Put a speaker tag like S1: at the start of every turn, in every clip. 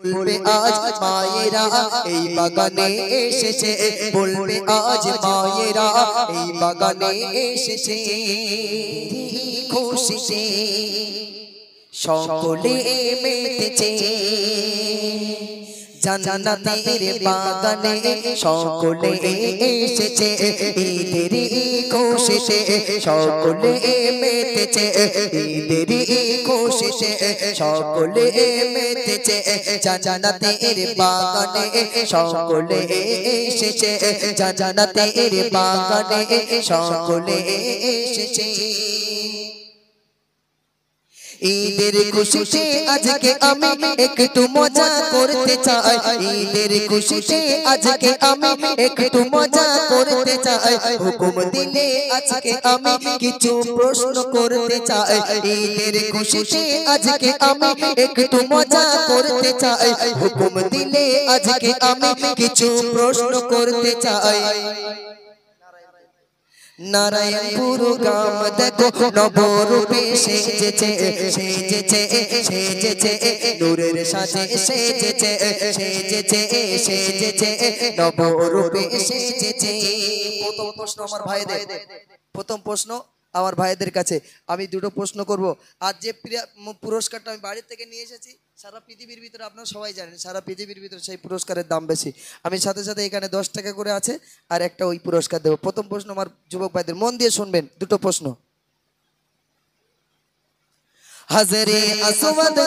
S1: বলবে আজ মায়েরা এই বাগানে এসেছে, বলবে আজ মায়েরা এই বাগানে এসেছে, খুশিতে সকলে মেতেছে। জান্নাতের বাগানে সকলে এসেছে, ঈদের খুশিতে সকলে মেতেছে, ঈদের খুশিতে সকলে মেতেছে। জান্নাতের বাগানে সকলে এসেছে, জান্নাতের বাগানে সকলে এসেছে। ঈদের খুশিতে আজকে আমি একটু মজা করতে চাই, ঈদের খুশিতে আজকে আমি একটু মজা করতে চাই। হুকুম দিলে আজকে আমি কিছু প্রশ্ন করতে চাই, ঈদের খুশিতে আজকে আমি একটু মজা করতে চাই। হুকুম দিলে আজকে আমি কিছু প্রশ্ন করতে চাই। নারায়ণপুর গ্রাম দেখো নবরূপে সেজেছে, সেজেছে সেজেছে নূরের সাজে সেজেছে, সেজেছে সেজেছে নবরূপে সেজেছে। প্রথম প্রশ্ন আমার ভাইদের, প্রথম প্রশ্ন আমার ভাইদের কাছে আমি দুটো প্রশ্ন করব। আর যে পুরস্কারটা আমি বাড়ি থেকে নিয়ে এসেছি সারা পৃথিবীর ভিতরে আপনারা সবাই জানেন, সারা পৃথিবীর ভিতরে সেই পুরস্কারের দাম বেশি। আমি সাথে সাথে এখানে 10 টাকা করে আছে আর একটা ওই পুরস্কার দেবো। প্রথম প্রশ্ন আমার যুবক ভাইদের, মন দিয়ে শুনবেন, দুটো প্রশ্ন। হাজারে আসওয়াদ,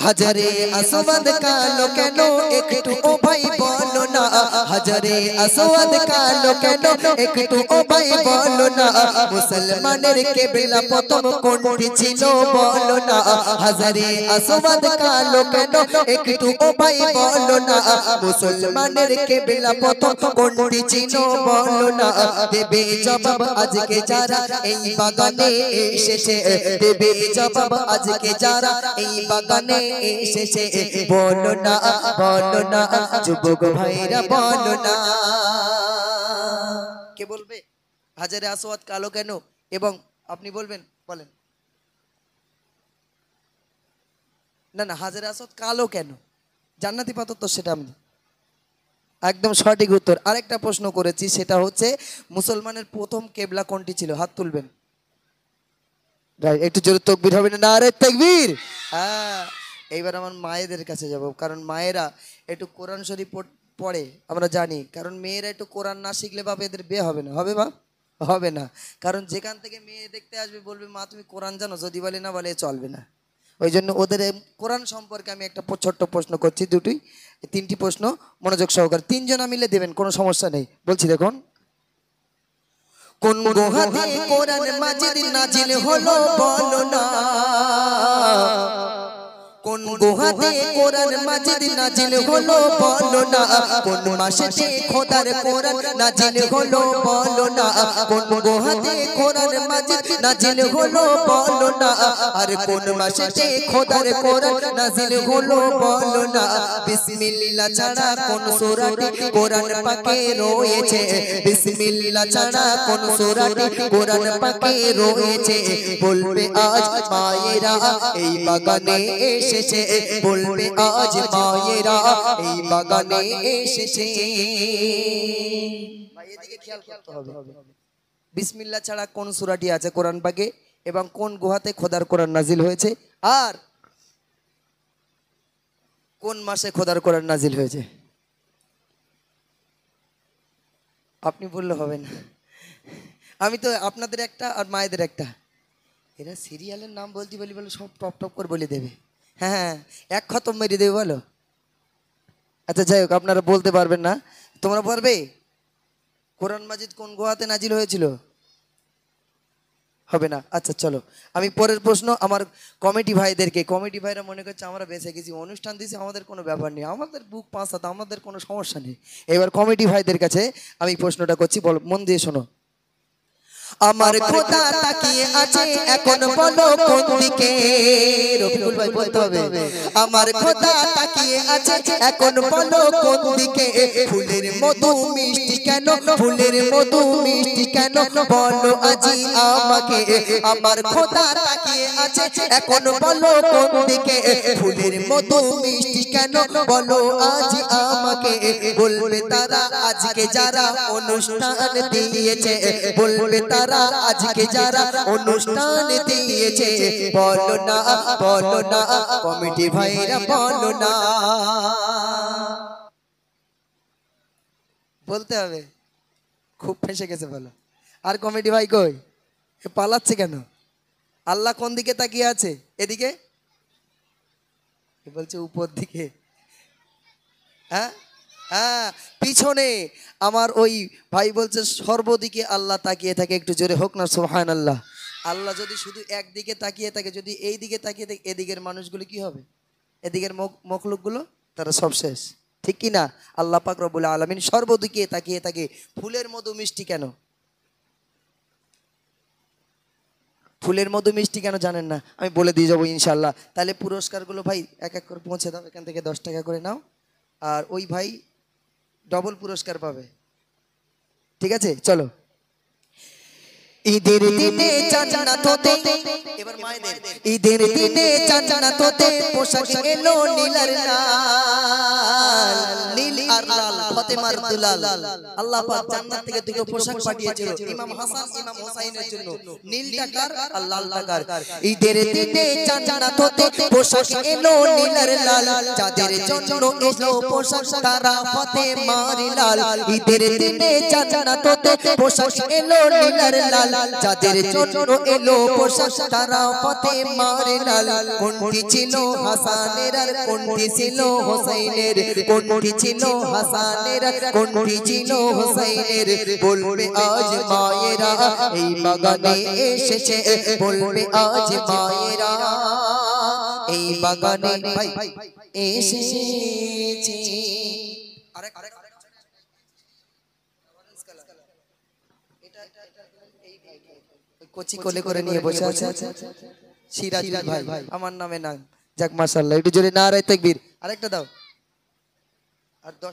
S1: হাজারে আসওয়াদ কালো কেন একটু ও ভাই বলো না, হাজারে আসওয়াদ কালো কেন একটু ও ভাই বলো না, মুসলমানের কিবলা প্রথম কোনটি ছিল বলো না, হাজারে আসওয়াদ কালো কেন একটু ও ভাই বলো না, মুসলমানের কিবলা প্রথম কোনটি ছিল বলো না। দেবে জবাব আজকে যারা এই বাগানে এসেছে, দেবে জবাব আজকে যারা এই বাগানে এসেছে, বলো না বলো না যুবক ভাইরা বলো না। কে বলবে হাজারে আসওয়াদ কালো কেন? এবং আপনি বলবেন, বলেন। না না, হাজারে আসওয়াদ কালো কেন? জান্নাতি পাথর তো, সেটা আমি একদম সঠিক উত্তর। আরেকটা প্রশ্ন করেছি, সেটা হচ্ছে মুসলমানের প্রথম কেবলা কোনটি ছিল? হাত তুলবেন। একটু জোরে তাকবীর হবে না? নারে তাকবীর। হ্যাঁ, এইবার আমার মায়েদের কাছে যাব, কারণ মায়েরা একটু কোরআন শরীফ পড়ে আমরা জানি, কারণ মেয়েরা একটু কোরআন না শিখলে বাবা এদের বিয়ে হবে না। হবে বাপ? হবে না। কারণ যেখান থেকে মেয়ে দেখতে আসবে বলবে মা তুমি কোরআন জানো, যদি বলে না বলে চলবে না। ওই জন্য ওদের কোরআন সম্পর্কে আমি একটা ছোট্ট প্রশ্ন করছি, তিনটি প্রশ্ন মনোযোগ সহকারে, তিনজনা মিলে দেবেন, কোনো সমস্যা নেই। বলছি দেখুন, কোন গুহাতে কোরআন মাজিদ নাজিল হলো বলো না, কোন গুহাতে কোরআন মাজিদ নাজিল হলো বলো না, কোন মাসে খোদার কোরআন নাজিল হলো বলো না, কোন গুহাতে কোরআন মাজিদ নাজিল হলো বলো না, আর কোন মাসে খোদার কোরআন নাজিল হলো বলো না। বিসমিল্লাহ ছাড়া কোন সূরাতে কোরআন পাকে রয়েছে, বিসমিল্লাহ ছাড়া কোন সূরাতে কোরআন পাকে রয়েছে, বলবে আজ মায়েরা এই বাগানে এসেছে, বলবে আজ মায়েরা এই বাগানে এসেছে। ভাই এদিকে খেয়াল করতে হবে, বিসমিল্লাহ ছাড়া কোন সূরাটি আছে কোরআন পাকে, এবং কোন গুহাতে খোদার কোরআন নাজিল হয়েছে, আর কোন মাসে খোদার কোরআন নাজিল হয়েছে। আপনি বললে হবে না, আমি তো আপনাদের একটা আর মায়েদের একটা। এরা সিরিয়ালের নাম বলতে বলি বলে সব টপ টপ করে বলে দেবে। হ্যাঁ, এক খতম মেরে দেবে বলো। আচ্ছা যাই হোক, আপনারা বলতে পারবেন না, তোমরা পারবে? কোরআন মাজিদ কোন গুহাতে নাজিল হয়েছিল? হবে না। আচ্ছা চলো, আমি পরের প্রশ্ন আমার কমিটি ভাইদেরকে। কমিটি ভাইরা মনে করছে আমরা বেঁচে গেছি, অনুষ্ঠান দিয়েছি, আমাদের কোনো ব্যাপার নেই, আমাদের বুক পাঁচ হাত, আমাদের কোনো সমস্যা নেই। এবার কমিটি ভাইদের কাছে আমি প্রশ্নটা করছি, বলো, মন দিয়ে শোনো। আমার খোদা তাকিয়ে আছে এখন বলো কোন দিকে রফিকুল ভাই বলতে হবে আমার খোদা তাকিয়ে আছে এখন বলো কোন দিকে ফুলের মধু মিষ্টি কেন ফুলের মধু মিষ্টি কেন বলো আজি আমাকে আমার খোদা তাকিয়ে আছে এখন বলো কোন দিকে ফুলের মধু মিষ্টি কেন বলো আজি আমাকে বলবে তারা আজকে যারা অনুষ্ঠান দিয়েছে বলবে তারা আজকে যারা অনুষ্ঠান দিয়েছে বলো না কমিটি ভাইরা বলো না বলতে হবে খুব ফেঁসে গেছে বলো আর কমিটি ভাই কই পালাচ্ছে কেন আল্লাহ কোন দিকে তাকিয়ে আছে এদিকে বলছে উপর দিকে হ্যাঁ হ্যাঁ পিছনে আমার ওই ভাই বলছে সর্বদিকে আল্লাহ তাকিয়ে থাকে একটু জোরে হোক না সুবহানাল্লাহ আল্লাহ যদি শুধু একদিকে তাকিয়ে থাকে যদি এই দিকে তাকিয়ে থাকে এদিকের মানুষগুলো কি হবে এদিকের মখলুকগুলো তারা সব শেষ ঠিক কি না আল্লাহ পাক রব্বুল আলামিন সর্বদিকে তাকিয়ে থাকে ফুলের মধু মিষ্টি কেন ফুলের মধু মিষ্টি কেন জানেন না আমি বলে দিয়ে যাবো ইনশাআল্লাহ তাহলে পুরস্কারগুলো ভাই এক এক করে পৌঁছে দাও এখান থেকে 10 টাকা করে নাও আর ওই ভাই ডবল পুরস্কার পাবে ঠিক আছে চলো ঈদের দিনে জান্নাত হতে এবার মায়েদের ঈদের দিনে জান্নাত হতে পোশাক এলো নীলার লাল নীল আর লাল ফাতেমার দুলাল আল্লাহ পাক জান্নাত থেকে দুটো পোশাক পাঠিয়েছিল ইমাম হাসান ইমাম হুসাইনের জন্য নীলটা কার আর লালটা কার ঈদের দিনে জান্নাত হতে পোশাক এলো নীলার লাল যাদের জন্য এলো পোশাক তারা ফাতেমার লাল ঈদের দিনে জান্নাত হতে পোশাক এলো নীলার লাল যাদের জন্য এলো পোশাক তারা ফাতেমার লাল কোনটি ছিল হাসানের আর কোনটি ছিল হুসাইনের কোনটি ছিল হাসানের আর কোনটি ছিল হুসাইনের বলবে আজ মায়েরা এই বাগানে এসেছে বলবে আজ মায়েরা এই বাগানে ভাই এসেছে কোচি কোলে করে নিয়ে বসে আছে সিরাজুল ভাই আমার নামে নাম যাক মাশাআল্লাহ একটু জোরে নারায়ে তাকবীর আরেকটা দাও আর 10